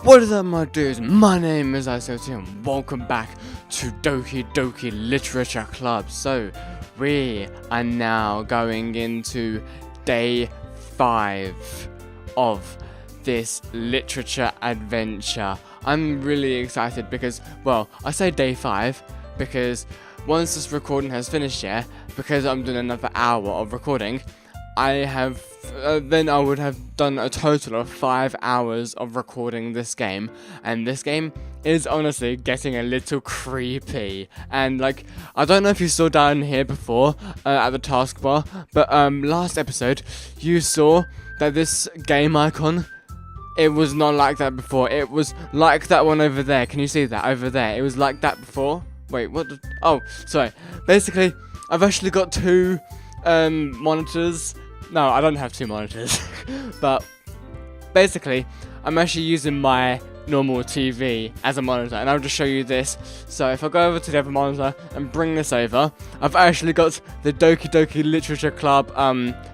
What is up, my dudes? My name is Sayori and welcome back to Doki Doki Literature Club. So, we are now going into day 5 of this literature adventure. I'm really excited because, well, I say day 5 because once this recording has finished here, because I'm doing another hour of recording, then I would have done a total of 5 hours of recording this game, and this game is honestly getting a little creepy. And like, I don't know if you saw down here before at the taskbar, but last episode you saw that this game icon, it was not like that before. It was like that one over there. Can you see that over there? It was like that before. Wait, what? Oh, sorry. Basically, I've actually got 2 monitors. No, I don't have 2 monitors, but basically, I'm actually using my normal TV as a monitor, and I'll just show you this. So if I go over to the other monitor and bring this over, I've actually got the Doki Doki Literature Club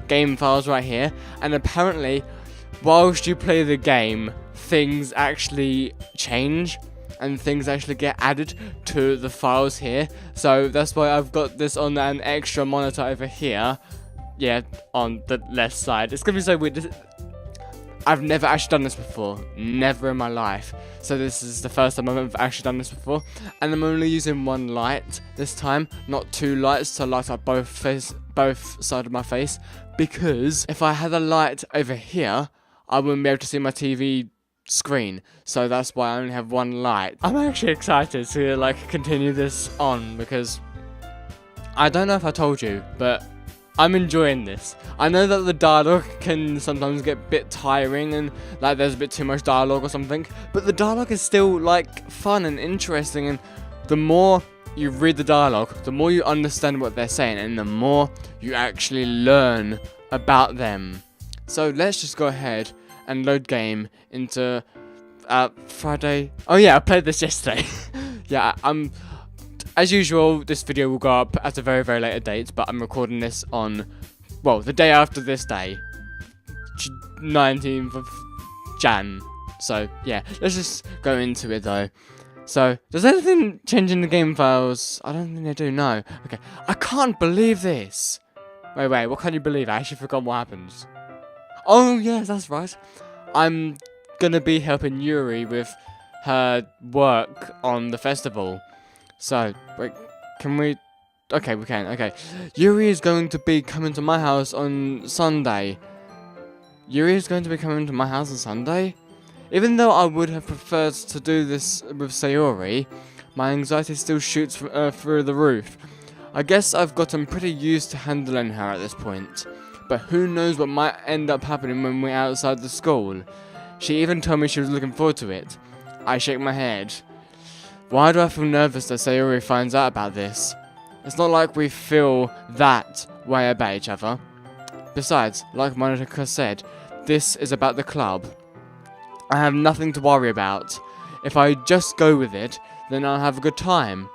game files right here, and apparently, whilst you play the game, things actually change, and things actually get added to the files here. So that's why I've got this on an extra monitor over here. Yeah, on the left side. It's gonna be so weird. I've never actually done this before. Never in my life. So this is the first time I've actually done this before. And I'm only using 1 light this time, not 2 lights to light up both sides of my face. Because if I had a light over here, I wouldn't be able to see my TV screen. So that's why I only have 1 light. I'm actually excited to like continue this on because I don't know if I told you, but I'm enjoying this. I know that the dialogue can sometimes get a bit tiring and like there's a bit too much dialogue or something, but the dialogue is still like fun and interesting, and the more you read the dialogue, the more you understand what they're saying and the more you actually learn about them. So let's just go ahead and load game into Friday. Oh yeah, I played this yesterday. Yeah, as usual, this video will go up at a very, very later date, but I'm recording this on, well, the day after this day, 19th of Jan. So, yeah, let's just go into it, though. So, does anything change in the game files? I don't think they do, no. Okay, I can't believe this. Wait, what can you believe? I actually forgot what happens. Oh, yes, that's right. I'm gonna be helping Yuri with her work on the festival. So, wait, can we? Okay, we can. Okay, Yuri is going to be coming to my house on Sunday. Yuri is going to be coming to my house on Sunday? Even though I would have preferred to do this with Sayori, my anxiety still shoots through the roof. I guess I've gotten pretty used to handling her at this point. But who knows what might end up happening when we're outside the school. She even told me she was looking forward to it. I shake my head. Why do I feel nervous that Sayori finds out about this? It's not like we feel that way about each other. Besides, like Monica said, this is about the club. I have nothing to worry about. If I just go with it, then I'll have a good time.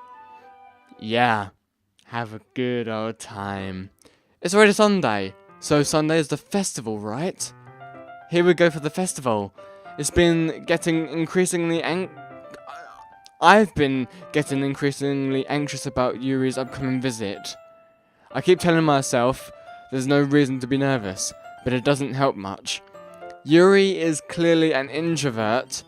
Yeah, have a good old time. It's already Sunday, so Sunday is the festival, right? Here we go for the festival. It's been getting increasingly I've been getting increasingly anxious about Yuri's upcoming visit. I keep telling myself there's no reason to be nervous, but it doesn't help much. Yuri is clearly an introvert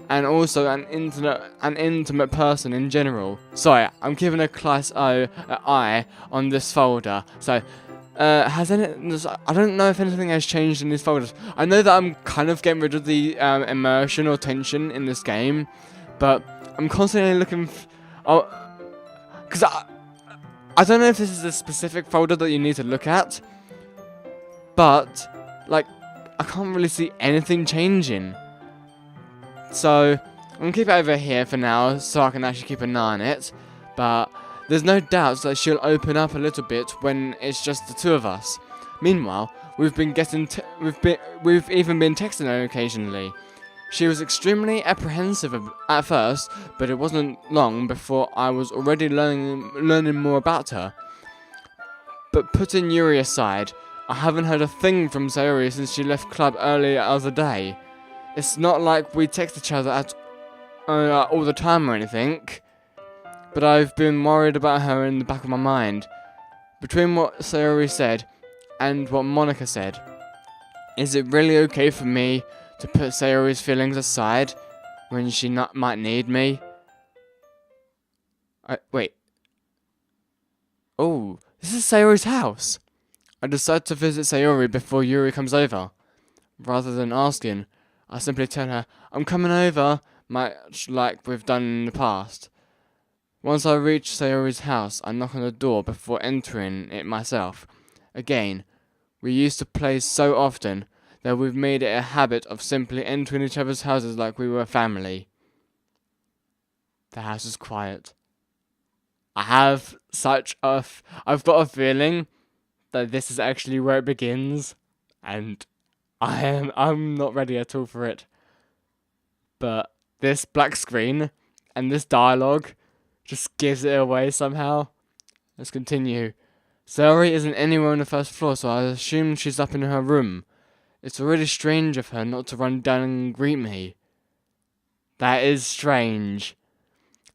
and also an intimate person in general. Sorry, I'm giving a class O an I on this folder. So, I don't know if anything has changed in these folders. I know that I'm kind of getting rid of the immersion or tension in this game, but I'm constantly looking because I don't know if this is a specific folder that you need to look at, but like I can't really see anything changing. So I'm gonna keep it over here for now so I can actually keep an eye on it, but there's no doubt that she'll open up a little bit when it's just the 2 of us. Meanwhile, we've even been texting her occasionally. She was extremely apprehensive at first, but it wasn't long before I was already learning more about her. But putting Yuri aside, I haven't heard a thing from Sayori since she left club earlier the other day. It's not like we text each other all the time or anything. But I've been worried about her in the back of my mind. Between what Sayori said and what Monica said, is it really okay for me to put Sayori's feelings aside when she might need me? Wait. Oh, this is Sayori's house. I decide to visit Sayori before Yuri comes over. Rather than asking, I simply tell her, I'm coming over, much like we've done in the past. Once I reach Sayori's house, I knock on the door before entering it myself. Again, we used to play so often that we've made it a habit of simply entering each other's houses like we were family. The house is quiet. I've got a feeling that this is actually where it begins, and I'm not ready at all for it. But this black screen and this dialogue just gives it away somehow. Let's continue. Sayori isn't anywhere on the first floor, so I assume she's up in her room. It's already strange of her not to run down and greet me. That is strange.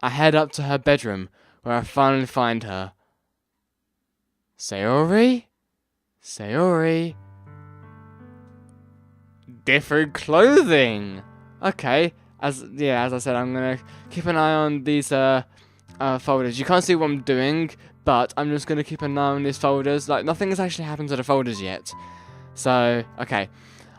I head up to her bedroom, where I finally find her. Sayori? Sayori? Different clothing! Okay, as I said, I'm gonna keep an eye on these folders. You can't see what I'm doing, but I'm just gonna keep an eye on these folders. Like, nothing has actually happened to the folders yet. So, okay.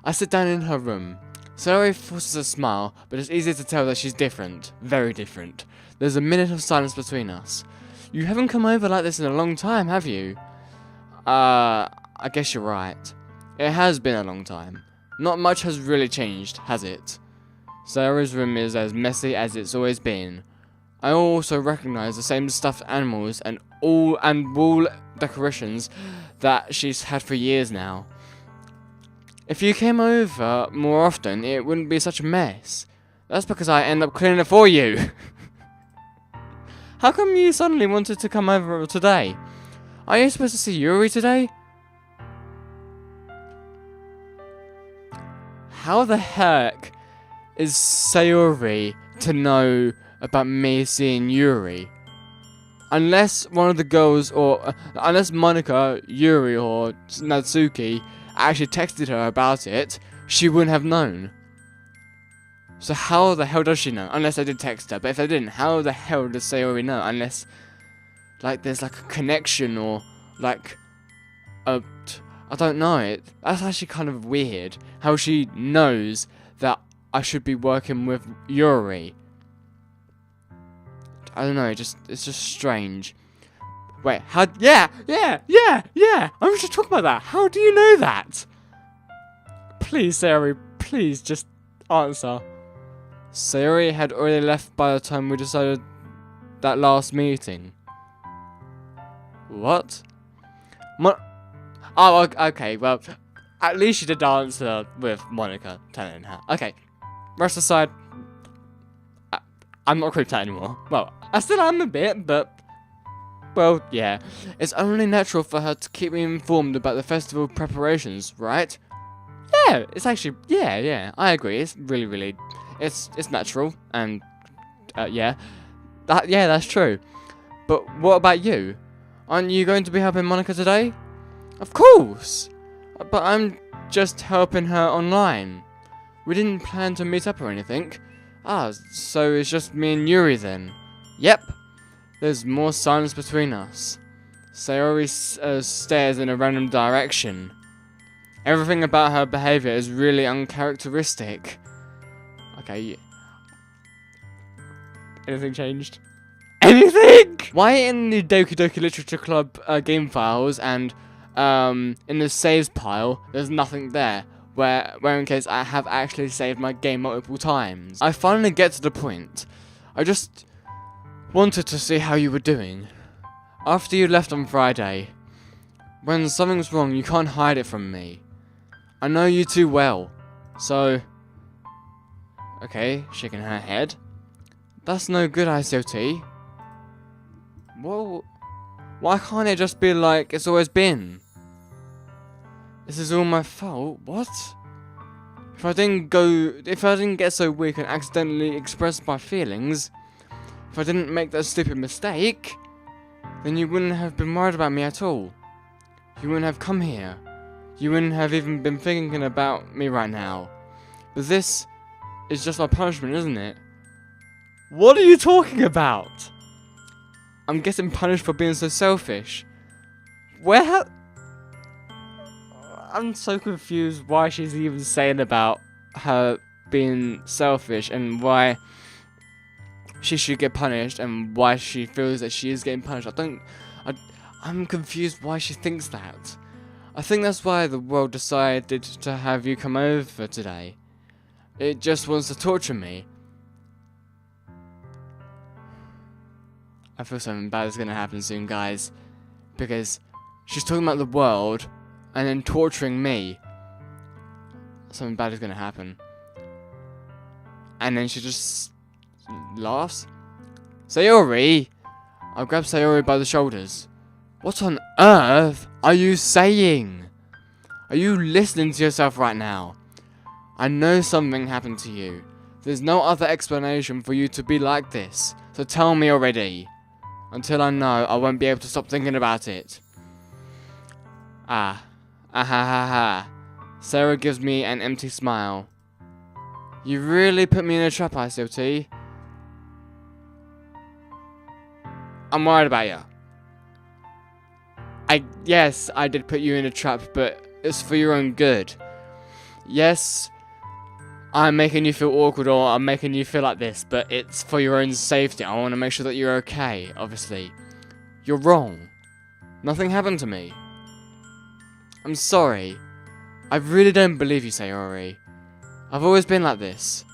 I sit down in her room. Sayori forces a smile, but it's easy to tell that she's different. Very different. There's a minute of silence between us. You haven't come over like this in a long time, have you? I guess you're right. It has been a long time. Not much has really changed, has it? Sayori's room is as messy as it's always been. I also recognize the same stuffed animals and wall decorations that she's had for years now. If you came over more often, it wouldn't be such a mess. That's because I end up cleaning it for you. How come you suddenly wanted to come over today? Are you supposed to see Yuri today? How the heck is Sayori to know about me seeing Yuri? Unless one of the girls, or unless Monica, Yuri, or Natsuki actually texted her about it, she wouldn't have known. So how the hell does she know? Unless I did text her. But if I didn't, how the hell does Sayori know? Unless, like, there's like a connection or like a... I don't know. That's actually kind of weird. How she knows that I should be working with Yuri. I don't know. It's just strange. Wait. How? Yeah. I'm just talking about that. How do you know that? Please, Sayori. Please, just answer. Sayori had already left by the time we decided that last meeting. What? Oh, okay, well, at least she did answer with Monica telling her. Okay, rest aside, I'm not creeped out anymore. Well, I still am a bit, but, well, yeah. It's only natural for her to keep me informed about the festival preparations, right? Yeah, it's actually, yeah, I agree. It's really, it's natural, and, yeah, that's true. But what about you? Aren't you going to be helping Monica today? Of course! But I'm just helping her online. We didn't plan to meet up or anything. Ah, so it's just me and Yuri then? Yep. There's more silence between us. Sayori stares in a random direction. Everything about her behavior is really uncharacteristic. Okay. Anything changed? Anything? Why in the Doki Doki Literature Club game files and in the saves pile, there's nothing there, where in case I have actually saved my game multiple times. I finally get to the point. I just wanted to see how you were doing. After you left on Friday, when something's wrong, you can't hide it from me. I know you too well, so... Okay, shaking her head. That's no good, ICOT. Well, why can't it just be like it's always been? This is all my fault? What? If I didn't get so weak and accidentally express my feelings, if I didn't make that stupid mistake, then you wouldn't have been worried about me at all. You wouldn't have come here. You wouldn't have even been thinking about me right now. But this is just my punishment, isn't it? What are you talking about? I'm getting punished for being so selfish. I'm so confused why she's even saying about her being selfish and why she should get punished and why she feels that she is getting punished. I'm confused why she thinks that. I think that's why the world decided to have you come over today. It just wants to torture me. I feel something bad is going to happen soon, guys. Because she's talking about the world and then torturing me. Something bad is going to happen. And then she just laughs. Sayori! I'll grab Sayori by the shoulders. What on earth are you saying? Are you listening to yourself right now? I know something happened to you. There's no other explanation for you to be like this. So tell me already. Until I know, I won't be able to stop thinking about it. Ah ha ha. Sarah gives me an empty smile. You really put me in a trap, ICLT. I'm worried about you. Yes, I did put you in a trap, but it's for your own good. Yes, I'm making you feel awkward or I'm making you feel like this, but it's for your own safety. I want to make sure that you're okay, obviously. You're wrong. Nothing happened to me. I'm sorry. I really don't believe you, Sayori. I've always been like this.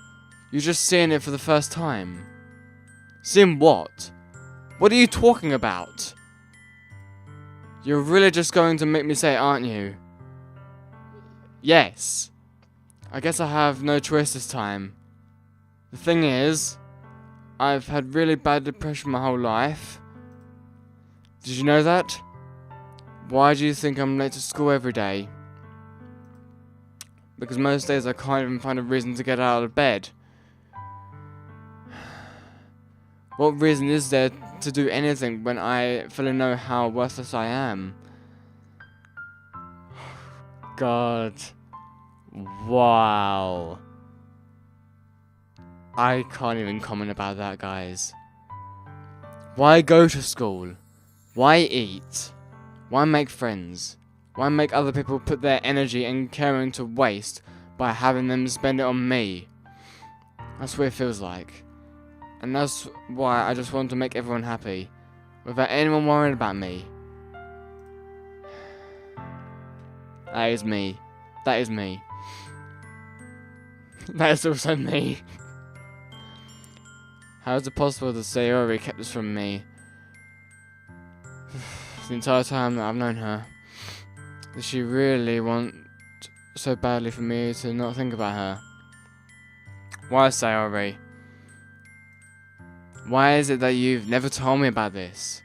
You're just seeing it for the first time. Seeing what? What are you talking about? You're really just going to make me say it, aren't you? Yes. I guess I have no choice this time. The thing is, I've had really bad depression my whole life. Did you know that? Why do you think I'm late to school every day? Because most days I can't even find a reason to get out of bed. What reason is there to do anything when I fully know how worthless I am? God. Wow. I can't even comment about that, guys. Why go to school? Why eat? Why make friends? Why make other people put their energy and caring to waste by having them spend it on me? That's what it feels like. And that's why I just want to make everyone happy, without anyone worrying about me. That is me. That is me. That is also me. How is it possible that Sayori kept this from me? The entire time that I've known her. Does she really want so badly for me to not think about her? Why, Sayori? Why is it that you've never told me about this?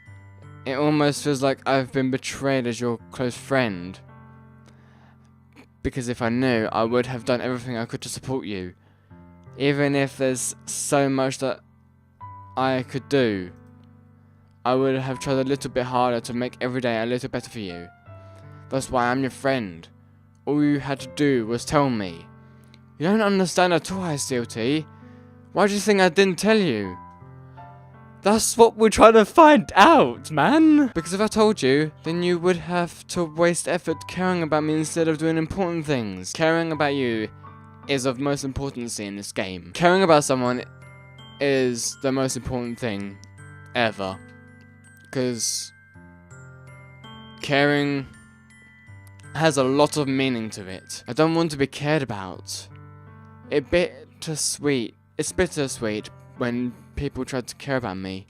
It almost feels like I've been betrayed as your close friend. Because if I knew, I would have done everything I could to support you. Even if there's so much that I could do, I would have tried a little bit harder to make every day a little better for you. That's why I'm your friend. All you had to do was tell me. You don't understand at all, ICLT. Why do you think I didn't tell you? That's what we're trying to find out, man. Because if I told you, then you would have to waste effort caring about me instead of doing important things. Caring about you is of most importance in this game. Caring about someone is the most important thing ever. Because caring has a lot of meaning to it. I don't want to be cared about. It's bittersweet when people try to care about me.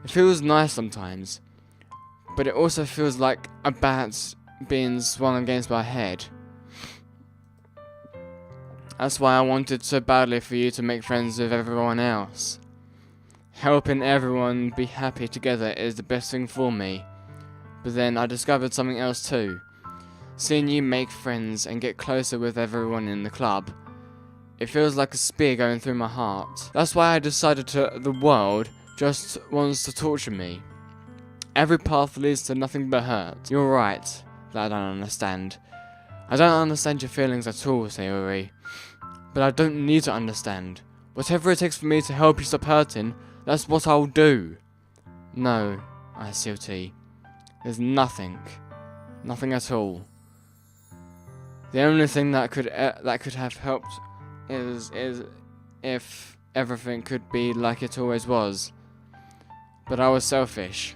It feels nice sometimes, but it also feels like a bat being swung against my head. That's why I wanted so badly for you to make friends with everyone else. Helping everyone be happy together is the best thing for me. But then I discovered something else too. Seeing you make friends and get closer with everyone in the club, It feels like a spear going through my heart. That's why I decided the world just wants to torture me. Every path leads to nothing but hurt. You're right that I don't understand. I don't understand your feelings at all, Sayori. But I don't need to understand. Whatever it takes for me to help you stop hurting, that's what I'll do. No, ICOT. There's nothing. Nothing at all. The only thing that could have helped is if everything could be like it always was. But I was selfish.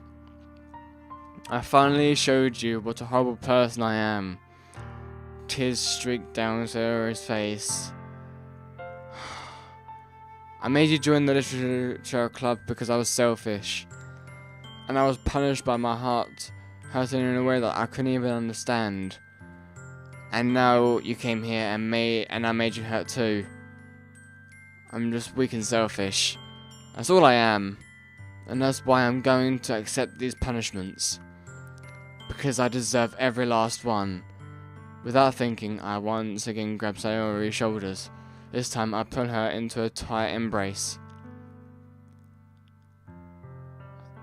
I finally showed you what a horrible person I am. Tears streaked down Sayori's face. I made you join the literature club because I was selfish. And I was punished by my heart hurting in a way that I couldn't even understand. And now you came here and I made you hurt too. I'm just weak and selfish. That's all I am. And that's why I'm going to accept these punishments. Because I deserve every last one. Without thinking, I once again grabbed Sayori's shoulders. This time I pull her into a tight embrace.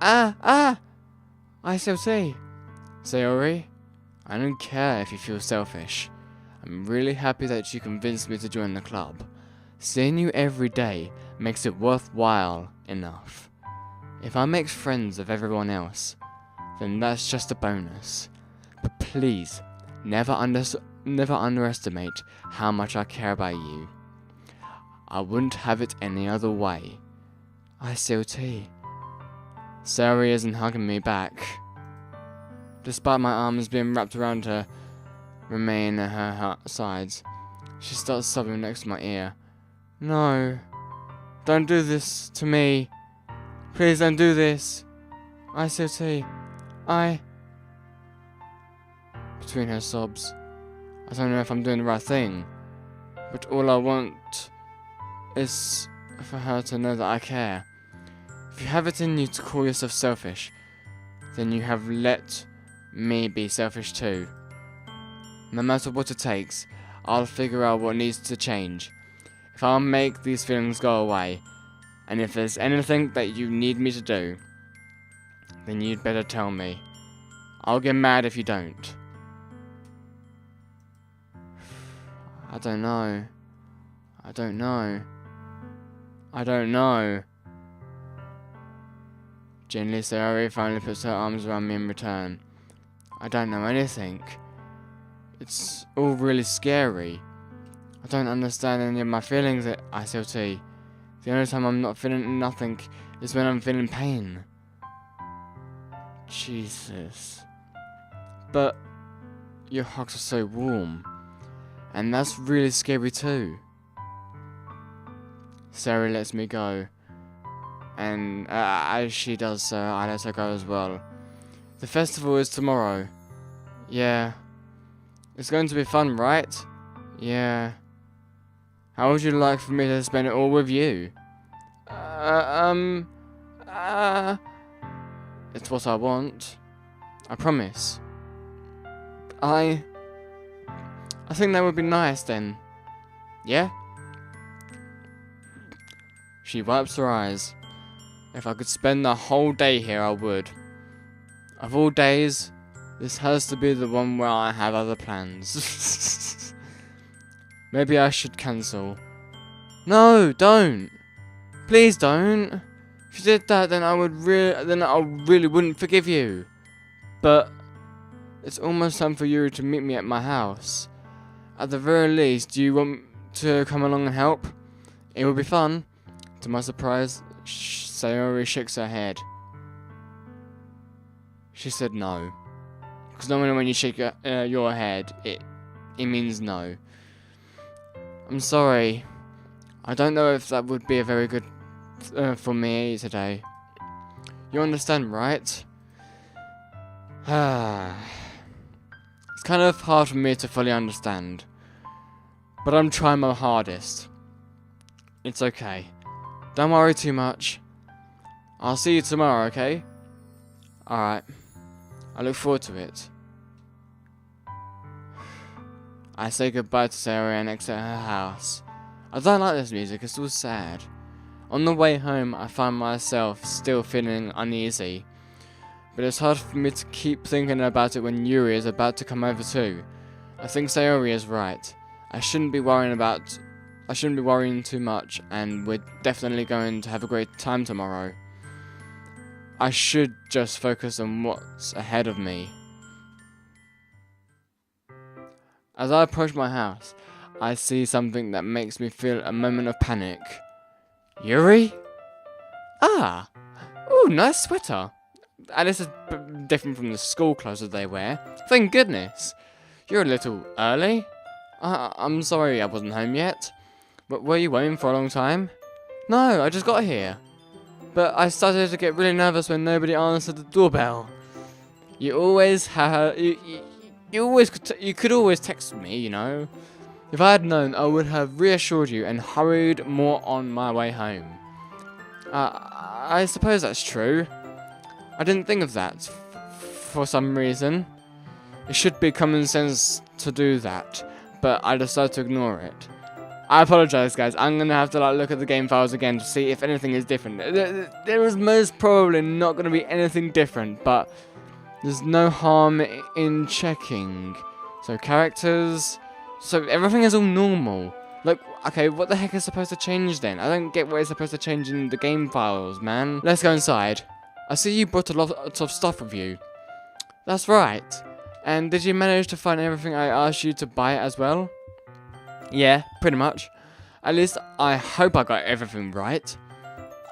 I still see. Sayori, I don't care if you feel selfish. I'm really happy that you convinced me to join the club. Seeing you every day makes it worthwhile enough. If I make friends of everyone else, then that's just a bonus. But please, never underestimate how much I care about you. I wouldn't have it any other way. I still tea. Sayori isn't hugging me back. Despite my arms being wrapped around her, remain at her sides, she starts sobbing next to my ear. No, don't do this to me. Please don't do this. I still tea. Between her sobs, I don't know if I'm doing the right thing, but all I want is for her to know that I care. If you have it in you to call yourself selfish, then you have let me be selfish too. No matter what it takes, I'll figure out what needs to change. If I'll make these feelings go away, and if there's anything that you need me to do, then you'd better tell me. I'll get mad if you don't. I don't know. Gently, Sayori finally puts her arms around me in return. I don't know anything. It's all really scary. I don't understand any of my feelings at ICLT. The only time I'm not feeling nothing is when I'm feeling pain. Jesus. But your hugs are so warm. And that's really scary too. Sayori lets me go. And as she does so, I let her go as well. The festival is tomorrow. Yeah. It's going to be fun, right? Yeah. How would you like for me to spend it all with you? It's what I want. I promise. I think that would be nice then. Yeah? She wipes her eyes. If I could spend the whole day here, I would. Of all days, this has to be the one where I have other plans. Maybe I should cancel. No, don't. Please don't. If you did that, then I really wouldn't forgive you. But it's almost time for Yuri to meet me at my house. At the very least, do you want to come along and help? It would be fun. To my surprise, Sayori shakes her head. She said no. Because normally when you shake your head, it means no. I'm sorry. I don't know if that would be a very good for me today. You understand, right? It's kind of hard for me to fully understand. But I'm trying my hardest. It's okay. Don't worry too much. I'll see you tomorrow, okay? Alright. I look forward to it. I say goodbye to Sayori and exit her house. I don't like this music, it's all sad. On the way home, I find myself still feeling uneasy. But it's hard for me to keep thinking about it when Yuri is about to come over too. I think Sayori is right. I shouldn't be worrying too much, and we're definitely going to have a great time tomorrow. I should just focus on what's ahead of me. As I approach my house, I see something that makes me feel a moment of panic. Yuri? Ah! Ooh, nice sweater. And this is different from the school clothes that they wear. Thank goodness. You're a little early. I'm sorry I wasn't home yet. But were you waiting for a long time? No, I just got here. But I started to get really nervous when nobody answered the doorbell. You always have... You could always text me, you know. If I had known, I would have reassured you and hurried more on my way home. I suppose that's true. I didn't think of that for some reason. It should be common sense to do that, but I decided to ignore it. I apologize, guys. I'm gonna have to look at the game files again to see if anything is different. There is most probably not gonna be anything different, but there's no harm in checking. So characters, so everything is all normal. Like, okay, what the heck is supposed to change then? I don't get what is supposed to change in the game files, man. Let's go inside. I see you brought a lot of stuff with you. That's right. And did you manage to find everything I asked you to buy as well? Yeah, pretty much. At least I hope I got everything right.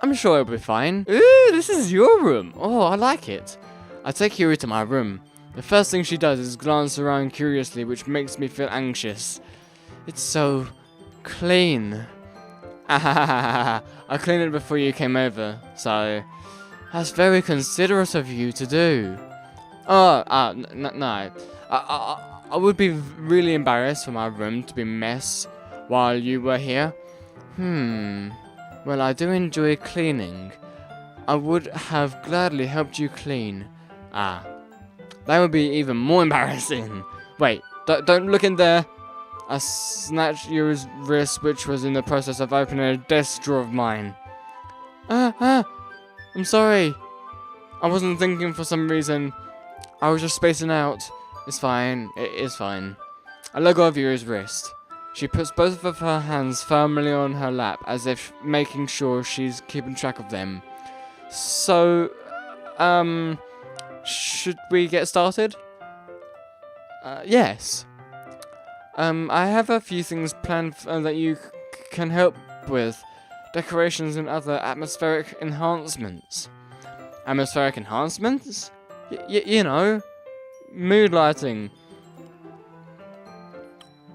I'm sure it'll be fine. Ooh, this is your room. Oh, I like it. I take Yuri to my room. The first thing she does is glance around curiously, which makes me feel anxious. It's so clean. I cleaned it before you came over, so that's very considerate of you to do. No. I would be really embarrassed for my room to be a mess while you were here. Well, I do enjoy cleaning. I would have gladly helped you clean. That would be even more embarrassing. Wait, don't look in there. I snatched Yuri's wrist, which was in the process of opening a desk drawer of mine. I'm sorry. I wasn't thinking for some reason. I was just spacing out. It's fine. It is fine. I let go of Yuri's wrist. She puts both of her hands firmly on her lap, as if making sure she's keeping track of them. So, should we get started? Yes. I have a few things planned that you can help with. Decorations and other atmospheric enhancements. Atmospheric enhancements? You know, mood lighting.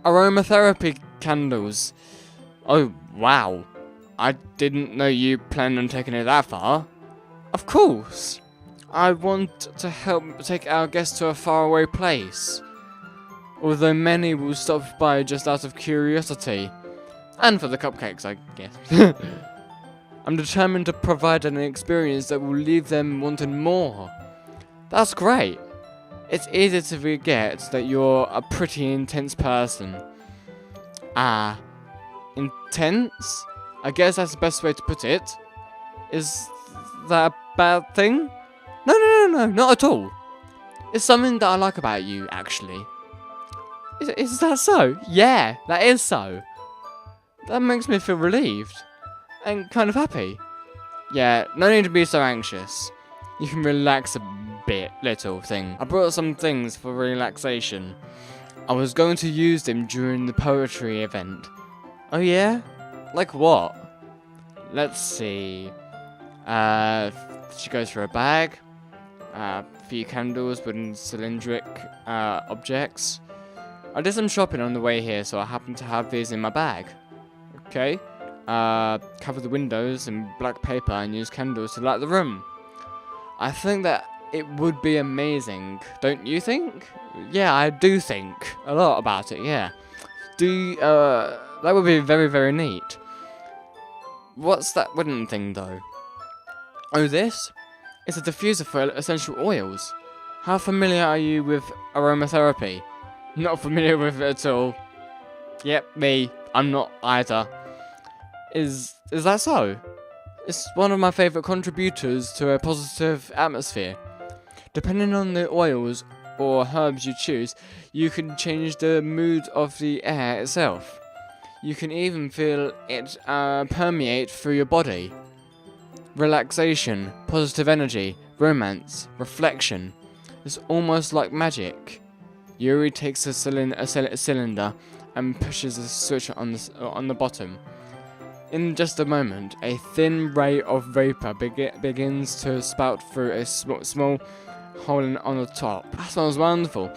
Aromatherapy candles. Oh, wow. I didn't know you planned on taking it that far. Of course. I want to help take our guests to a faraway place. Although many will stop by just out of curiosity. And for the cupcakes, I guess. I'm determined to provide an experience that will leave them wanting more. That's great. It's easy to forget that you're a pretty intense person. Intense? I guess that's the best way to put it. Is that a bad thing? No, not at all. It's something that I like about you, actually. Is that so? Yeah, that is so. That makes me feel relieved. And kind of happy. Yeah, no need to be so anxious. You can relax a bit, little thing. I brought some things for relaxation. I was going to use them during the poetry event. Oh yeah? Like what? Let's see. She goes for a bag. A few candles with cylindric objects. I did some shopping on the way here, so I happen to have these in my bag. Okay. Cover the windows in black paper and use candles to light the room. I think that it would be amazing, don't you think? Yeah, I do think a lot about it, yeah. That would be very, very neat. What's that wooden thing, though? Oh, this? It's a diffuser for essential oils. How familiar are you with aromatherapy? Not familiar with it at all. Yep, me. I'm not either. Is that so? It's one of my favourite contributors to a positive atmosphere. Depending on the oils or herbs you choose, you can change the mood of the air itself. You can even feel it permeate through your body. Relaxation, positive energy, romance, reflection. It's almost like magic. Yuri takes a cylinder and pushes a switch on the bottom. In just a moment, a thin ray of vapor begins to spout through a small hole on the top. That sounds wonderful.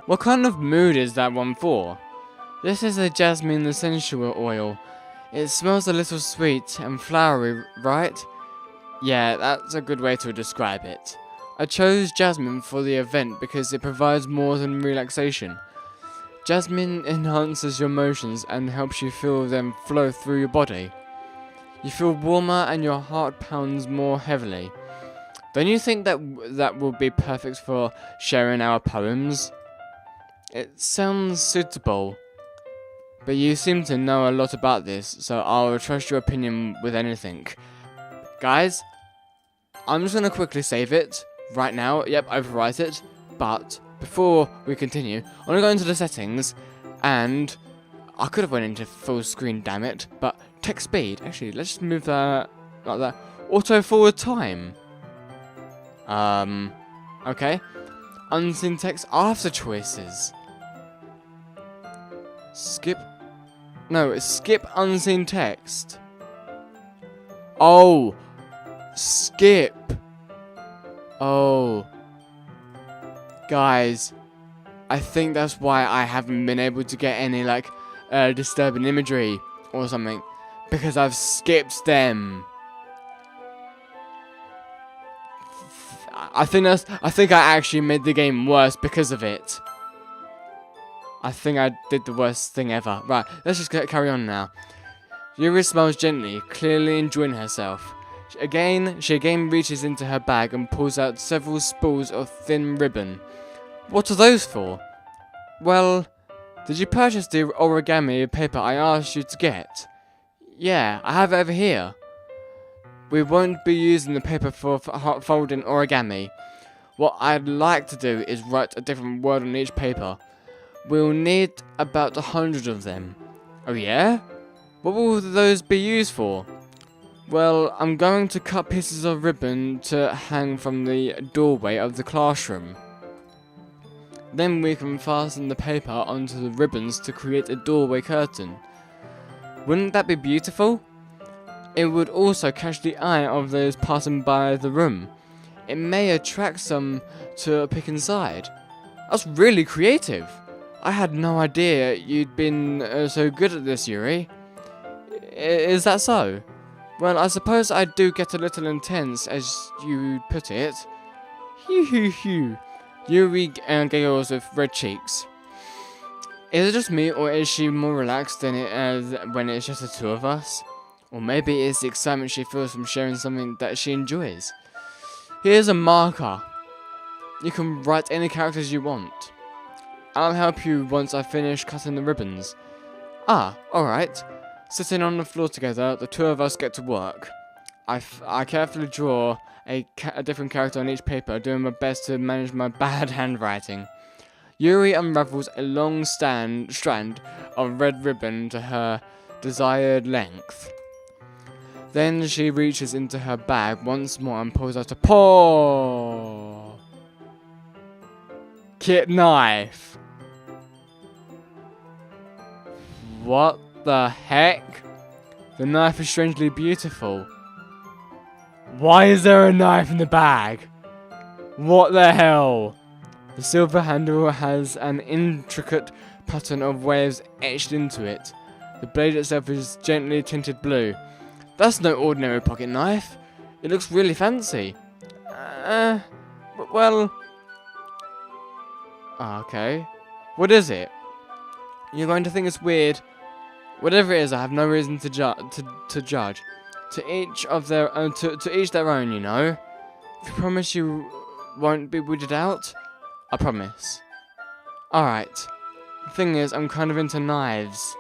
What kind of mood is that one for? This is a jasmine essential oil. It smells a little sweet and flowery, right? Yeah, that's a good way to describe it. I chose jasmine for the event because it provides more than relaxation. Jasmine enhances your emotions and helps you feel them flow through your body. You feel warmer and your heart pounds more heavily. Don't you think that would be perfect for sharing our poems? It sounds suitable. But you seem to know a lot about this, so I'll trust your opinion with anything. Guys, I'm just going to quickly save it right now. Yep, overwrite it. But before we continue, I'm going to go into the settings, and I could have went into full screen, damn it. But text speed, actually, let's just move that like that. Auto forward time. Okay. Unseen text after choices. Skip. No, it's skip unseen text. Oh. Skip. Oh. Guys, I think that's why I haven't been able to get any, like, disturbing imagery or something. Because I've skipped them. I think I actually made the game worse because of it. I think I did the worst thing ever. Right, let's just carry on now. Yuri smiles gently, clearly enjoying herself. She again reaches into her bag and pulls out several spools of thin ribbon. What are those for? Well, did you purchase the origami paper I asked you to get? Yeah, I have it over here. We won't be using the paper for folding origami. What I'd like to do is write a different word on each paper. We'll need about 100 of them. Oh yeah? What will those be used for? Well, I'm going to cut pieces of ribbon to hang from the doorway of the classroom. Then we can fasten the paper onto the ribbons to create a doorway curtain. Wouldn't that be beautiful? It would also catch the eye of those passing by the room. It may attract some to pick inside. That's really creative. I had no idea you'd been so good at this, Yuri. Is that so? Well, I suppose I do get a little intense, as you put it. Hoo. Yuri giggles with red cheeks. Is it just me, or is she more relaxed than when it's just the two of us? Or maybe it's the excitement she feels from sharing something that she enjoys. Here's a marker. You can write any characters you want. I'll help you once I finish cutting the ribbons. Ah, alright. Sitting on the floor together, the two of us get to work. I carefully draw a different character on each paper, doing my best to manage my bad handwriting. Yuri unravels a long strand of red ribbon to her desired length. Then she reaches into her bag once more and pulls out a kit knife. What the heck? The knife is strangely beautiful. Why is there a knife in the bag? What the hell? The silver handle has an intricate pattern of waves etched into it. The blade itself is gently tinted blue. That's no ordinary pocket knife. It looks really fancy. Well... Okay. What is it? You're going to think it's weird. Whatever it is, I have no reason to judge. To each their own, you know. If you promise you won't be weirded out, I promise. Alright. The thing is, I'm kind of into knives.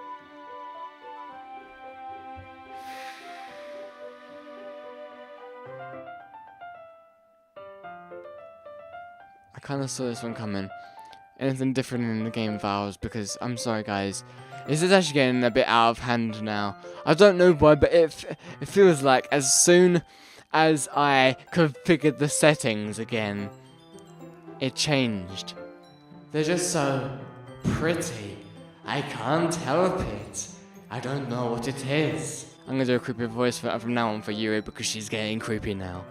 I kind of saw this one coming. Anything different in the game files, because I'm sorry guys, this is actually getting a bit out of hand now. I don't know why, but it feels like as soon as I configured the settings again, it changed. They're just so pretty. I can't help it. I don't know what it is. I'm gonna do a creepy voice from now on for Yuri because she's getting creepy now.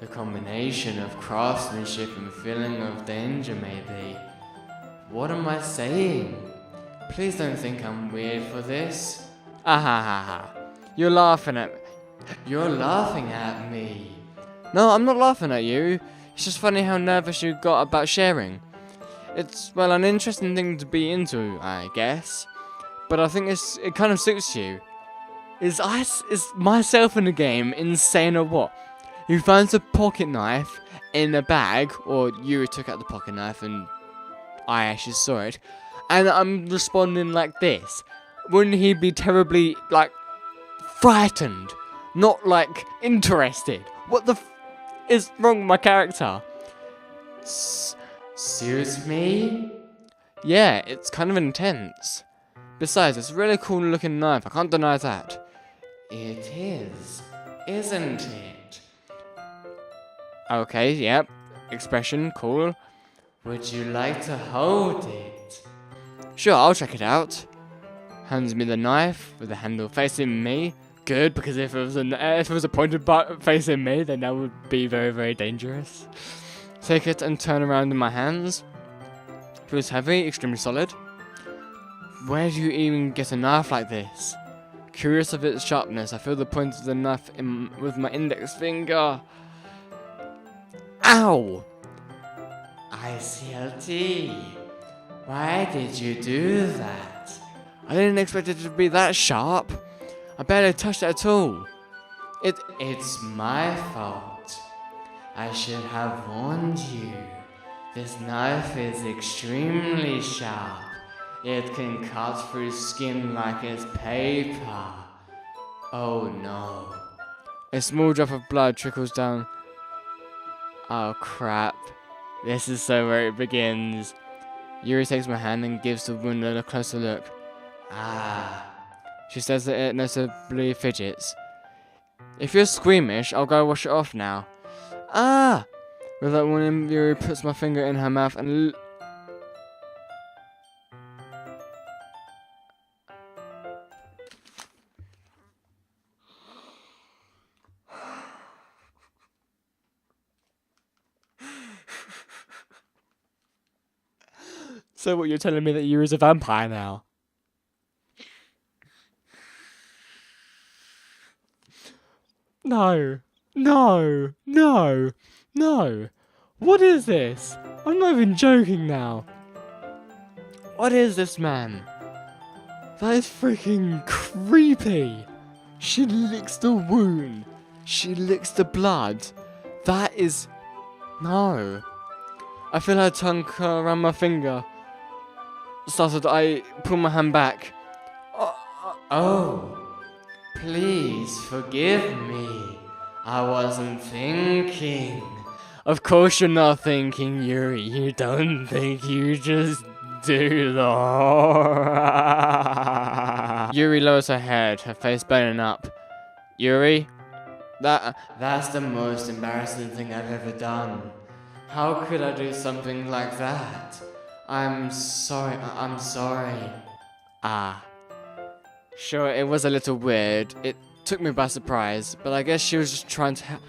The combination of craftsmanship and feeling of danger, maybe. What am I saying? Please don't think I'm weird for this. Ah ha ha ha. You're laughing at me. No, I'm not laughing at you. It's just funny how nervous you got about sharing. It's, well, an interesting thing to be into, I guess. But I think it kind of suits you. Is myself in the game insane or what? Who finds a pocket knife in a bag, or Yuri took out the pocket knife and I actually saw it, and I'm responding like this. Wouldn't he be terribly, like, frightened? Not, like, interested? What the is wrong with my character? Suits me? Yeah, it's kind of intense. Besides, it's a really cool looking knife, I can't deny that. It is, isn't it? Okay, yep. Expression, cool. Would you like to hold it? Sure, I'll check it out. Hands me the knife with the handle facing me. Good, because if it was a pointed butt facing me, then that would be very, very dangerous. Take it and turn around in my hands. Feels heavy, extremely solid. Where do you even get a knife like this? Curious of its sharpness, I feel the point of the knife with my index finger. Ow! ICLT. Why did you do that? I didn't expect it to be that sharp. I barely touched it at all. It's my fault. I should have warned you. This knife is extremely sharp. It can cut through skin like it's paper. Oh no. A small drop of blood trickles down. Oh crap. This is so where it begins. Yuri takes my hand and gives the wound a closer look. Ah. She says that it noticeably fidgets. If you're squeamish, I'll go wash it off now. Ah! With that warning, Yuri puts my finger in her mouth and So what, you're telling me that Yuri's a vampire now? No. No. No. No. What is this? I'm not even joking now. What is this, man? That is freaking creepy. She licks the wound. She licks the blood. That is... No. I feel her tongue curl around my finger. Started, I pull my hand back. Oh, please forgive me. I wasn't thinking. Of course you're not thinking, Yuri. You don't think, you just do the... Yuri lowers her head, her face burning up. Yuri? That's the most embarrassing thing I've ever done. How could I do something like that? I'm sorry. Ah. Sure, it was a little weird. It took me by surprise, but I guess she was just trying to help.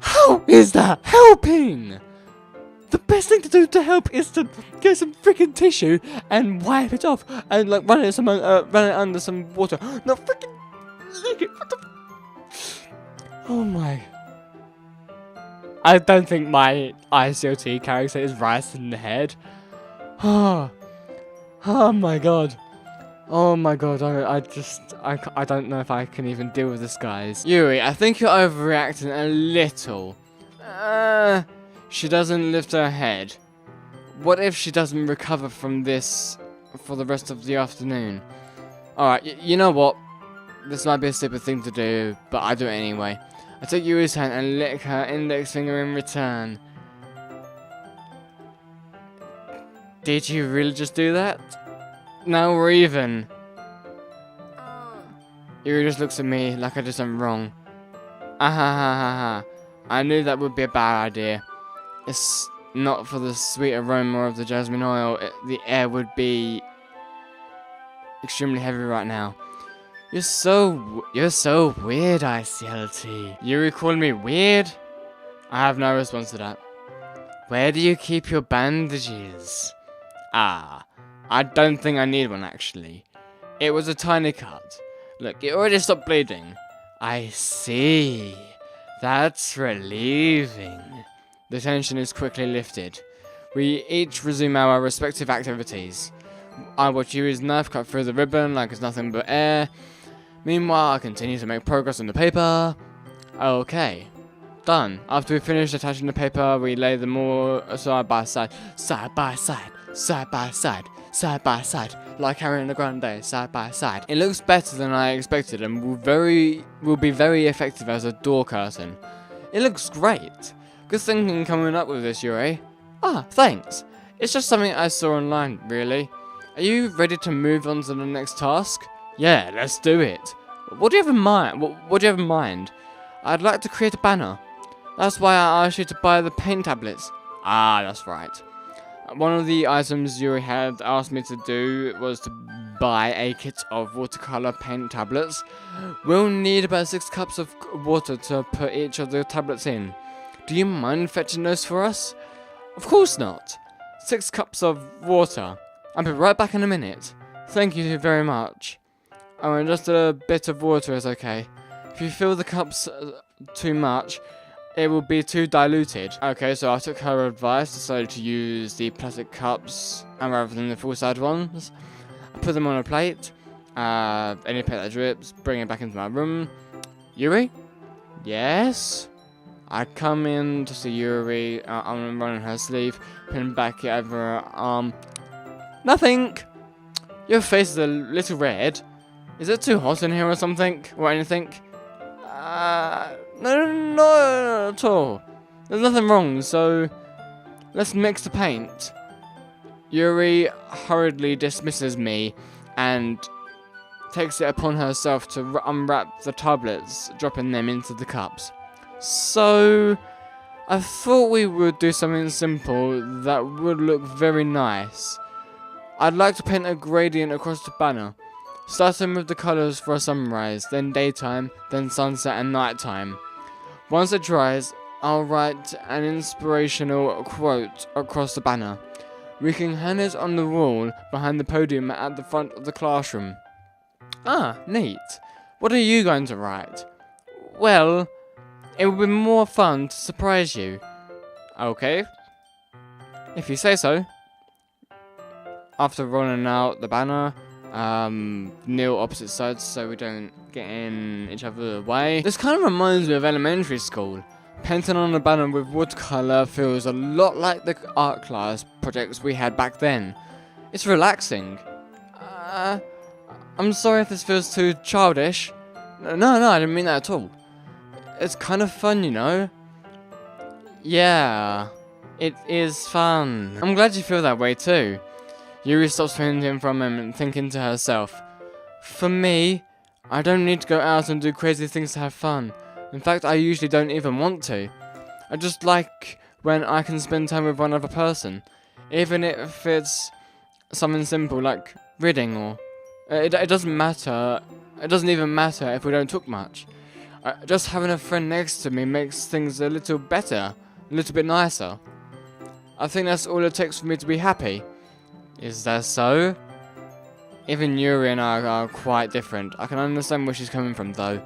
How is that helping? The best thing to do to help is to get some freaking tissue and wipe it off and like run it under some water. No, freaking lick it. What the? Oh my. I don't think my ICOT character is right in the head. Oh my god. Oh my god, I don't know if I can even deal with this, guys. Yuri, I think you're overreacting a little. She doesn't lift her head. What if she doesn't recover from this for the rest of the afternoon? Alright, you know what? This might be a stupid thing to do, but I do it anyway. I take Yuri's hand and lick her index finger in return. Did you really just do that? Now we're even. Yuri just looks at me like I did something wrong. Ah ha ha ha ha. I knew that would be a bad idea. It's not for the sweet aroma of the jasmine oil. The air would be extremely heavy right now. You're so weird, ICLT. Yuri calling me weird? I have no response to that. Where do you keep your bandages? Ah, I don't think I need one actually. It was a tiny cut. Look, it already stopped bleeding. I see. That's relieving. The tension is quickly lifted. We each resume our respective activities. I watch Yuri's knife cut through the ribbon like it's nothing but air. Meanwhile, I continue to make progress on the paper. Okay. Done. After we finish attaching the paper, we lay them all side by side. Side by side. Side by side. Side by side. Like Ariana Grande, side by side. It looks better than I expected and will be very effective as a door curtain. It looks great. Good thinking coming up with this, Yuri. Ah, thanks. It's just something I saw online, really. Are you ready to move on to the next task? Yeah, let's do it. What do you have in mind? What do you have in mind? I'd like to create a banner. That's why I asked you to buy the paint tablets. Ah, that's right. One of the items Yuri had asked me to do was to buy a kit of watercolor paint tablets. We'll need about 6 cups of water to put each of the tablets in. Do you mind fetching those for us? Of course not. 6 cups of water. I'll be right back in a minute. Thank you very much. Oh, and just a bit of water is okay. If you fill the cups too much, it will be too diluted. Okay, so I took her advice, decided to use the plastic cups rather than the full-size ones. I put them on a plate. Any plate that drips, bring it back into my room. Yuri? Yes? I come in to see Yuri. I'm running her sleeve, pin back over her arm. Nothing! Your face is a little red. Is it too hot in here or something? Or anything? No, not at all. There's nothing wrong, so let's mix the paint. Yuri hurriedly dismisses me and takes it upon herself to unwrap the tablets, dropping them into the cups. So, I thought we would do something simple that would look very nice. I'd like to paint a gradient across the banner, starting with the colours for a sunrise, then daytime, then sunset and nighttime. Once it dries, I'll write an inspirational quote across the banner. We can hang it on the wall behind the podium at the front of the classroom. Ah, neat. What are you going to write? Well, it would be more fun to surprise you. Okay. If you say so. After rolling out the banner, kneel opposite sides so we don't get in each other's way. This kind of reminds me of elementary school. Painting on a banner with watercolour feels a lot like the art class projects we had back then. It's relaxing. I'm sorry if this feels too childish. No, I didn't mean that at all. It's kind of fun, you know? Yeah, it is fun. I'm glad you feel that way too. Yuri stops painting for a moment, thinking to herself, for me, I don't need to go out and do crazy things to have fun. In fact, I usually don't even want to. I just like when I can spend time with one other person, even if it's something simple like reading or... It doesn't matter. It doesn't even matter if we don't talk much. Just having a friend next to me makes things a little better, a little bit nicer. I think that's all it takes for me to be happy. Is that so? Even Yuri and I are quite different. I can understand where she's coming from though.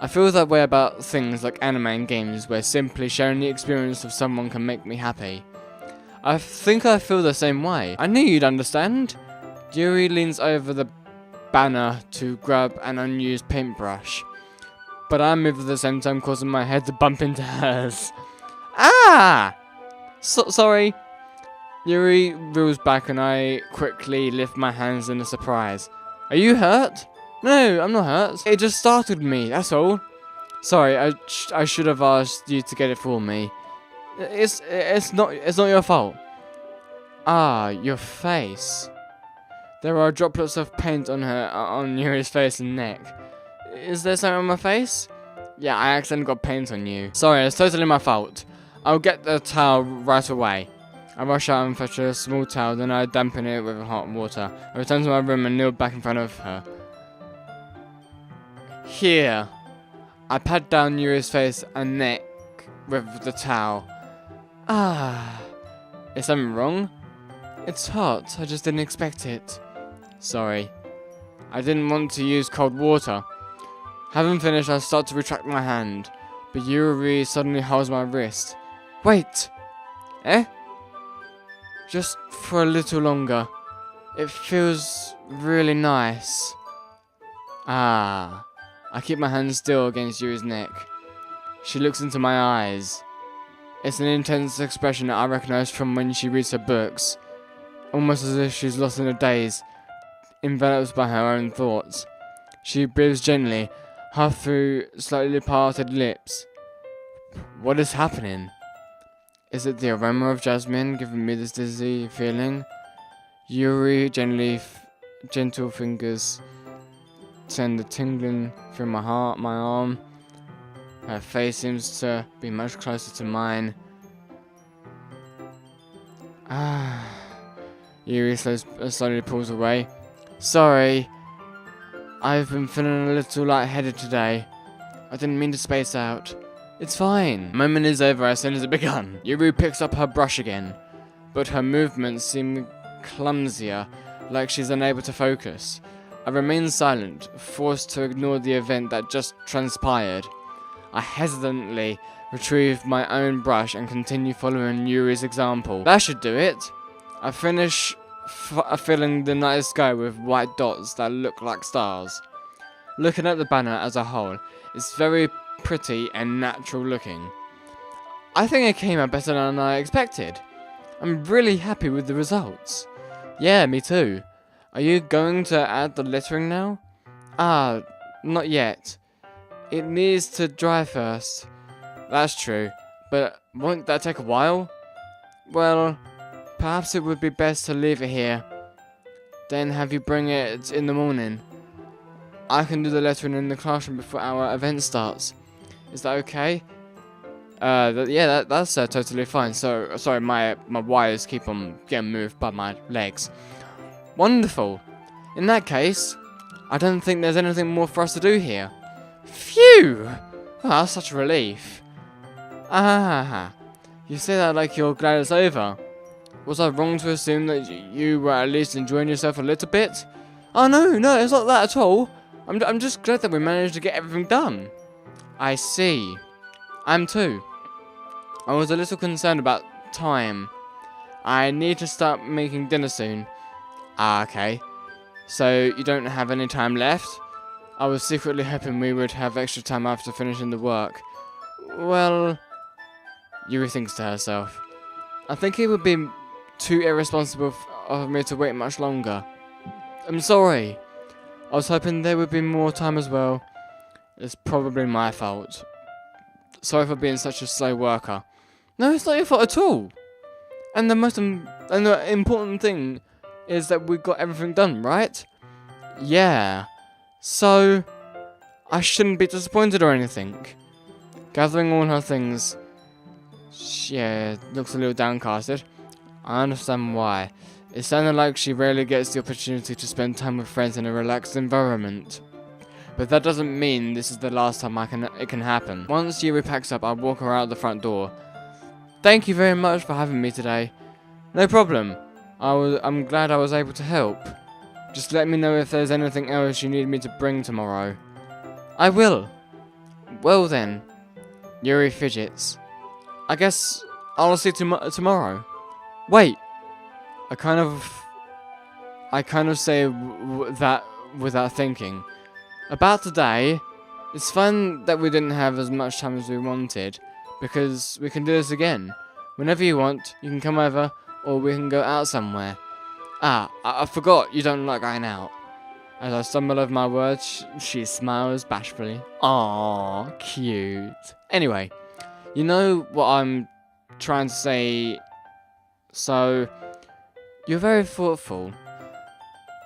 I feel that way about things like anime and games where simply sharing the experience of someone can make me happy. I think I feel the same way. I knew you'd understand. Yuri leans over the banner to grab an unused paintbrush. But I move at the same time, causing my head to bump into hers. Ah! Sorry. Yuri reels back and I quickly lift my hands in a surprise. Are you hurt? No, I'm not hurt. It just startled me, that's all. Sorry, I should have asked you to get it for me. It's not your fault. Ah, your face. There are droplets of paint on Yuri's face and neck. Is there something on my face? Yeah, I accidentally got paint on you. Sorry, it's totally my fault. I'll get the towel right away. I rush out and fetch a small towel, then I dampen it with hot water. I return to my room and kneel back in front of her. Here. I pat down Yuri's face and neck with the towel. Ah. Is something wrong? It's hot, I just didn't expect it. Sorry. I didn't want to use cold water. Having finished, I start to retract my hand, but Yuri suddenly holds my wrist. Wait! Eh? Just for a little longer. It feels really nice. Ah. I keep my hand still against Yuri's neck. She looks into my eyes. It's an intense expression that I recognize from when she reads her books. Almost as if she's lost in a daze, enveloped by her own thoughts. She breathes gently, half through slightly parted lips. What is happening? Is it the aroma of jasmine giving me this dizzy feeling? Yuri gentle fingers send the tingling through my heart, my arm. Her face seems to be much closer to mine. Yuri slowly pulls away. Sorry, I've been feeling a little lightheaded today. I didn't mean to space out. It's fine. The moment is over as soon as it begun. Yuri picks up her brush again, but her movements seem clumsier, like she's unable to focus. I remain silent, forced to ignore the event that just transpired. I hesitantly retrieve my own brush and continue following Yuri's example. That should do it. I finish filling the night sky with white dots that look like stars. Looking at the banner as a whole, it's very pretty and natural looking. I think it came out better than I expected. I'm really happy with the results. Yeah, me too. Are you going to add the lettering now? Ah, not yet. It needs to dry first. That's true, but won't that take a while? Well, perhaps it would be best to leave it here. Then have you bring it in the morning. I can do the lettering in the classroom before our event starts. Is that okay? That's totally fine. So, sorry, my wires keep on getting moved by my legs. Wonderful. In that case, I don't think there's anything more for us to do here. Phew! Oh, that's such a relief. You say that like you're glad it's over. Was I wrong to assume that you were at least enjoying yourself a little bit? Oh no, it's not that at all. I'm just glad that we managed to get everything done. I see. I'm too. I was a little concerned about time. I need to start making dinner soon. Okay. So you don't have any time left? I was secretly hoping we would have extra time after finishing the work. Well, Yuri thinks to herself. I think it would be too irresponsible of me to wait much longer. I'm sorry. I was hoping there would be more time as well. It's probably my fault. Sorry for being such a slow worker. No, it's not your fault at all. And the important thing is that we got everything done, right? Yeah. So, I shouldn't be disappointed or anything. Gathering all her things, looks a little downcasted. I understand why. It sounded like she rarely gets the opportunity to spend time with friends in a relaxed environment. But that doesn't mean this is the last time it can happen. Once Yuri packs up, I walk her out the front door. Thank you very much for having me today. No problem. I'm glad I was able to help. Just let me know if there's anything else you need me to bring tomorrow. I will. Well then. Yuri fidgets. I guess I'll see you tomorrow. Wait. I kind of say that without thinking. About today, it's fun that we didn't have as much time as we wanted, because we can do this again. Whenever you want, you can come over, or we can go out somewhere. Ah, I forgot you don't like going out. As I stumble over my words, she smiles bashfully. Aww, cute. Anyway, you know what I'm trying to say. So, you're very thoughtful.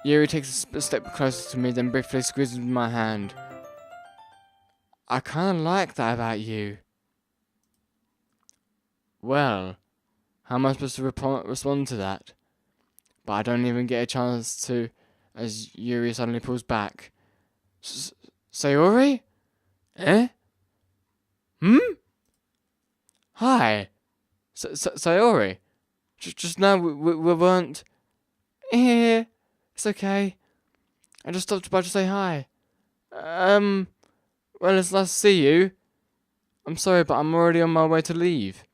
Yuri takes a step closer to me, then briefly squeezes my hand. I kinda like that about you. Well, how am I supposed to respond to that? But I don't even get a chance to, as Yuri suddenly pulls back. Sayori? Eh? Hmm? Hi. Sayori? Just now we weren't... Eh, it's okay. I just stopped by to say hi. Well, it's nice to see you. I'm sorry, but I'm already on my way to leave.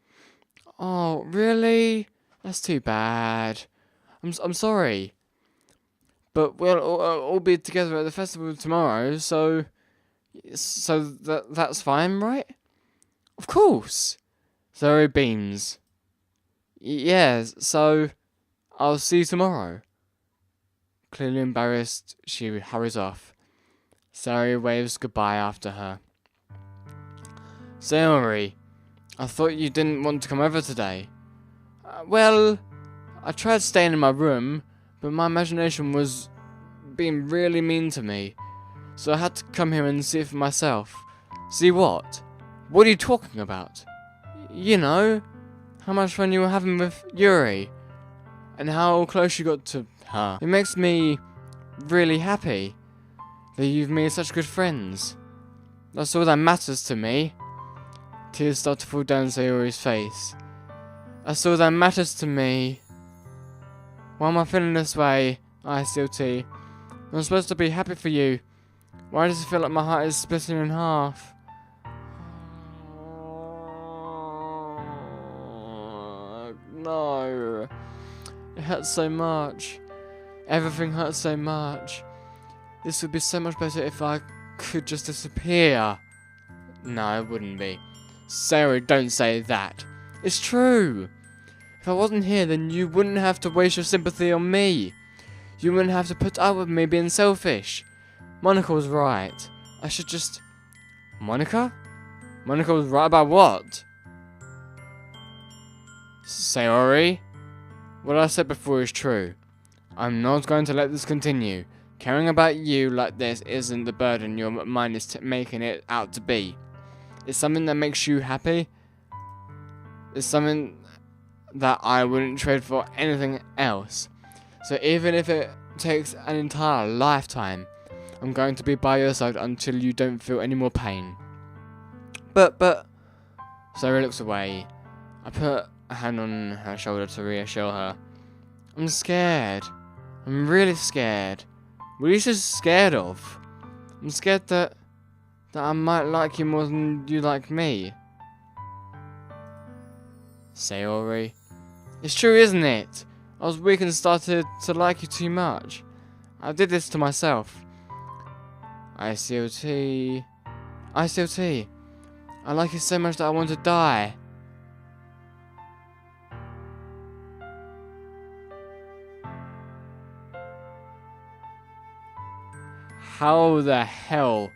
Oh, really? That's too bad. I'm sorry. But we'll all be together at the festival tomorrow, so that's fine, right? Of course. Zoe beams. Yeah, so I'll see you tomorrow. Clearly embarrassed, she hurries off. Sayori waves goodbye after her. Sayori, I thought you didn't want to come over today. Well, I tried staying in my room, but my imagination was being really mean to me. So I had to come here and see it for myself. See what? What are you talking about? You know, how much fun you were having with Yuri, and how close you got to her. It makes me really happy that you've made such good friends. That's all that matters to me. Tears start to fall down Sayori's face. That's all that matters to me. Why am I feeling this way? I still tea. I'm supposed to be happy for you. Why does it feel like my heart is splitting in half? No. It hurts so much. Everything hurts so much. This would be so much better if I could just disappear. No, it wouldn't be. Sayori, don't say that. It's true. If I wasn't here, then you wouldn't have to waste your sympathy on me. You wouldn't have to put up with me being selfish. Monica was right. I should just... Monica? Monica was right about what? Sayori? What I said before is true. I'm not going to let this continue. Caring about you like this isn't the burden your mind is making it out to be. It's something that makes you happy. It's something that I wouldn't trade for anything else. So even if it takes an entire lifetime, I'm going to be by your side until you don't feel any more pain. But... Sayori looks away. I put a hand on her shoulder to reassure her. I'm scared. I'm really scared. What are you so scared of? I'm scared that I might like you more than you like me. Sayori. It's true, isn't it? I was weak and started to like you too much. I did this to myself. ICOT. I like you so much that I want to die. How the hell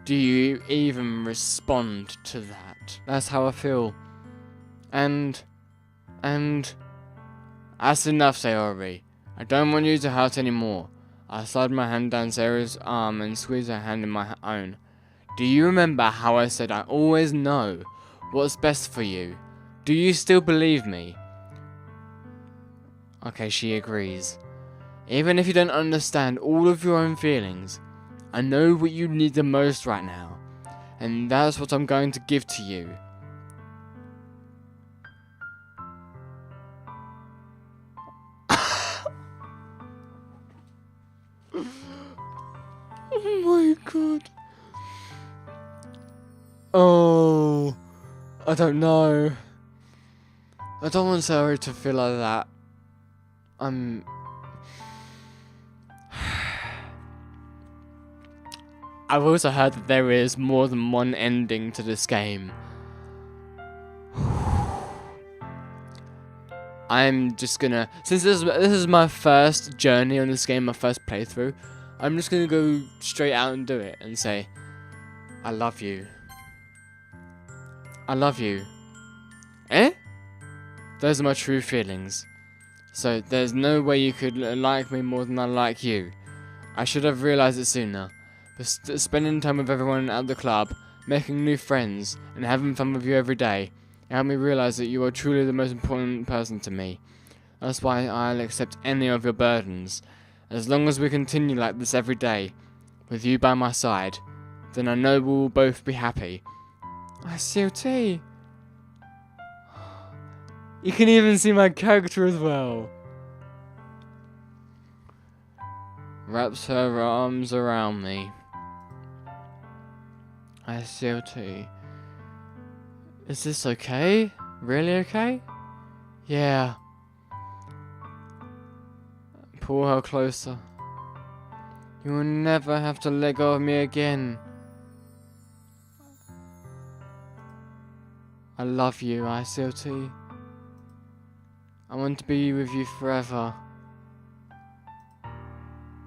do you even respond to that? That's how I feel. And that's enough, Sayori. I don't want you to hurt anymore. I slide my hand down Sayori's arm and squeeze her hand in my own. Do you remember how I said I always know what's best for you? Do you still believe me? Okay, she agrees. Even if you don't understand all of your own feelings, I know what you need the most right now, and that's what I'm going to give to you. Oh my god. Oh, I don't know. I don't want Sayori to feel like that. I've also heard that there is more than one ending to this game. I'm just gonna, since this is my first journey on this game, my first playthrough, I'm just gonna go straight out and do it and say, I love you. I love you. Eh? Those are my true feelings. So there's no way you could like me more than I like you. I should have realised it sooner. But spending time with everyone at the club, making new friends, and having fun with you every day, it helped me realise that you are truly the most important person to me. That's why I'll accept any of your burdens. As long as we continue like this every day, with you by my side, then I know we will both be happy. ICOT. You can even see my character as well. Wraps her arms around me. ICOT. Is this okay? Really okay? Yeah. Pull her closer. You will never have to let go of me again. I love you, ICOT. I want to be with you forever.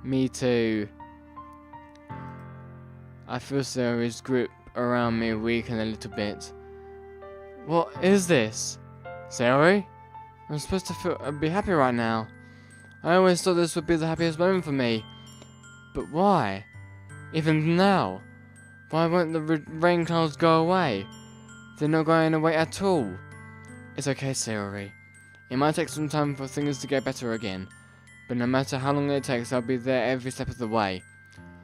Me too. I feel Sayori's grip around me weaken a little bit. What is this? Sayori? I'm supposed to be happy right now. I always thought this would be the happiest moment for me. But why? Even now? Why won't the rain clouds go away? They're not going away at all. It's okay, Sayori. It might take some time for things to get better again, but no matter how long it takes, I'll be there every step of the way.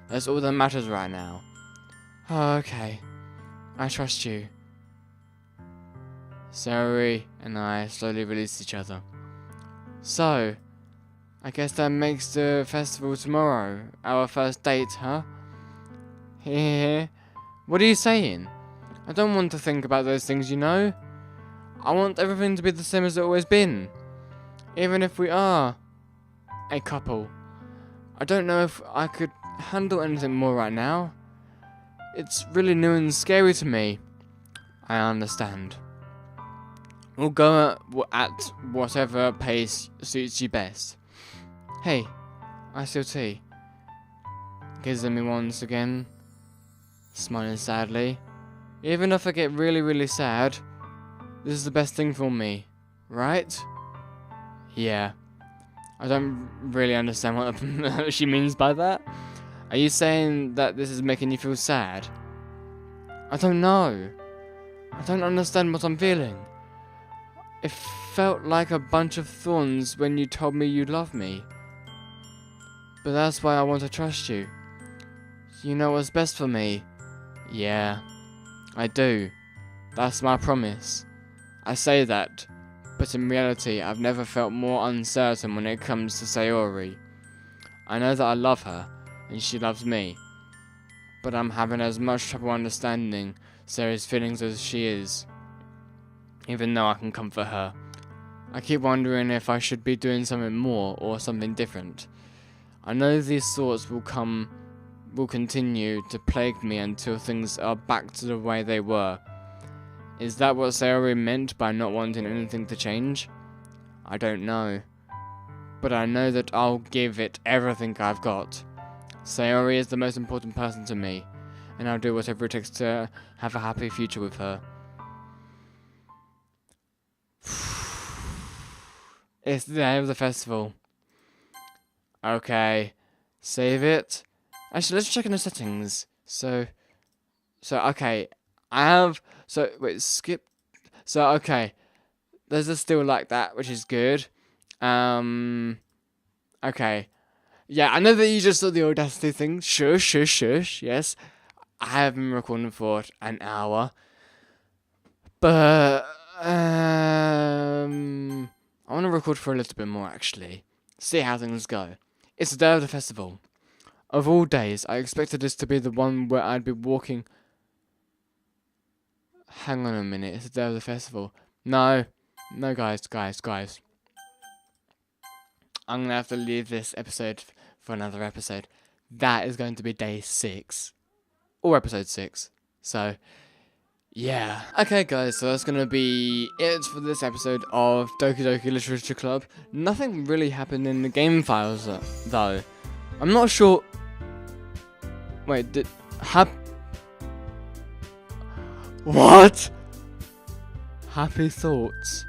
That's all that matters right now. Oh, okay. I trust you. Sayori and I slowly released each other. So, I guess that makes the festival tomorrow our first date, huh? Hehe. What are you saying? I don't want to think about those things, you know? I want everything to be the same as it's always been. Even if we are a couple. I don't know if I could handle anything more right now. It's really new and scary to me. I understand. We'll go at whatever pace suits you best. Hey, ICOT. Gives me once again, smiling sadly. Even if I get really, really sad, this is the best thing for me, right? Yeah. I don't really understand what she means by that. Are you saying that this is making you feel sad? I don't know. I don't understand what I'm feeling. It felt like a bunch of thorns when you told me you love me. But that's why I want to trust you. You know what's best for me. Yeah, I do. That's my promise. I say that, but in reality I've never felt more uncertain when it comes to Sayori. I know that I love her, and she loves me. But I'm having as much trouble understanding Sayori's feelings as she is. Even though I can comfort her. I keep wondering if I should be doing something more or something different. I know these thoughts will continue to plague me until things are back to the way they were. Is that what Sayori meant by not wanting anything to change? I don't know. But I know that I'll give it everything I've got. Sayori is the most important person to me, and I'll do whatever it takes to have a happy future with her. It's the day of the festival. Okay. Save it. Actually, let's check in the settings. So, okay. Skip. So, okay. There's a still like that, which is good. Okay. Yeah, I know that you just saw the Audacity thing. Shush. Yes. I have been recording for an hour. But, I want to record for a little bit more, actually. See how things go. It's the day of the festival. Of all days, I expected this to be the one where I'd be walking... Hang on a minute, it's the day of the festival. No, guys. I'm going to have to leave this episode for another episode. That is going to be day 6. Or episode 6. So, yeah. Okay, guys, so that's gonna be it for this episode of Doki Doki Literature Club. Nothing really happened in the game files, though. I'm not sure. Wait, what? Happy thoughts.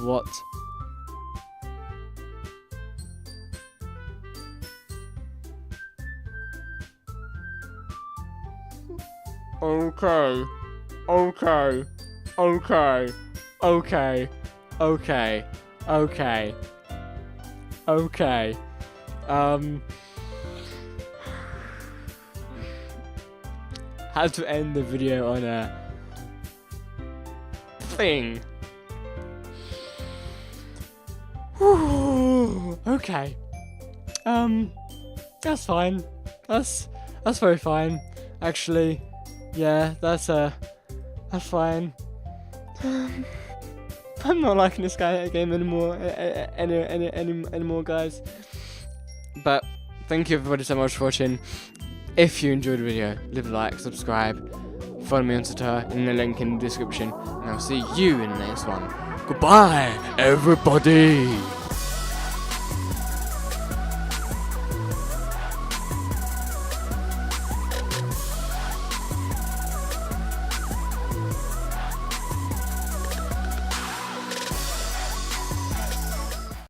What? Okay. Okay. Okay. Okay. Okay. Okay. Okay. How to end the video on a thing. Okay. That's fine. That's very fine. Actually, yeah, that's fine. I'm not liking this game anymore. Anymore, guys. But thank you everybody so much for watching. If you enjoyed the video, leave a like, subscribe, follow me on Twitter in the link in the description, and I'll see you in the next one. Goodbye, everybody.